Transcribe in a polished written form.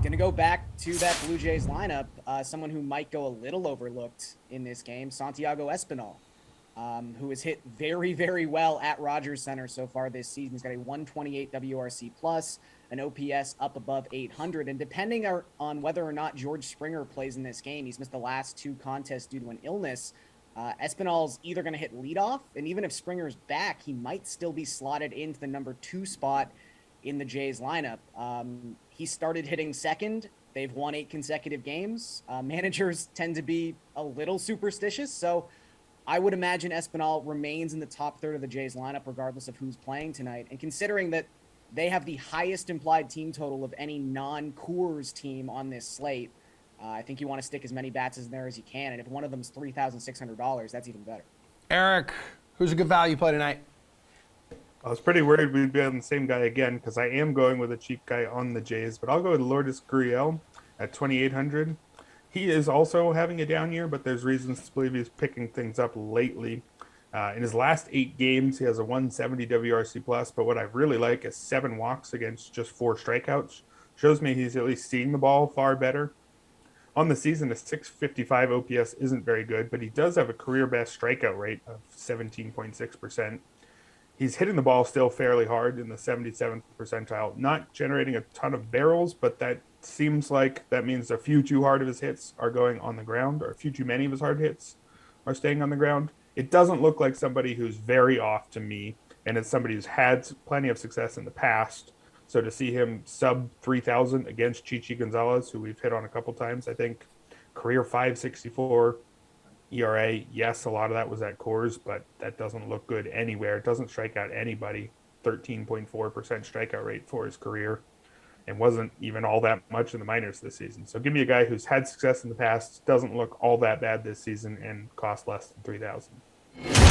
Going to go back to that Blue Jays lineup. Someone who might go a little overlooked in this game, Santiago Espinal, who has hit very, very well at Rogers Center so far this season. He's got a 128 WRC plus, an OPS up above 800. And depending on whether or not George Springer plays in this game, he's missed the last 2 contests due to an illness. Espinal's either going to hit leadoff, and even if Springer's back, he might still be slotted into the number 2 spot in the Jays lineup. He started hitting second. They've won 8 consecutive games. Managers tend to be a little superstitious, so I would imagine Espinal remains in the top third of the Jays lineup regardless of who's playing tonight. And considering that they have the highest implied team total of any non-Coors team on this slate, I think you want to stick as many bats in there as you can. And if one of them is $3,600, that's even better. Erik, who's a good value play tonight? I was pretty worried we'd be on the same guy again because I am going with a cheap guy on the Jays, but I'll go with Lourdes Gurriel at 2,800. He is also having a down year, but there's reasons to believe he's picking things up lately. In his last 8 games, he has a 170 WRC plus, but what I really like is 7 walks against just 4 strikeouts. Shows me he's at least seeing the ball far better. On the season, a 655 OPS isn't very good, but he does have a career best strikeout rate of 17.6%. He's hitting the ball still fairly hard in the 77th percentile, not generating a ton of barrels, but that seems like that means a few too hard of his hits are going on the ground, or a few too many of his hard hits are staying on the ground. It doesn't look like somebody who's very off to me, and it's somebody who's had plenty of success in the past. So to see him sub 3,000 against Chichi Gonzalez, who we've hit on a couple times, I think career 5.64 ERA, yes, a lot of that was at Coors, but that doesn't look good anywhere. It doesn't strike out anybody. 13.4% strikeout rate for his career, and wasn't even all that much in the minors this season. So give me a guy who's had success in the past, doesn't look all that bad this season, and costs less than $3,000.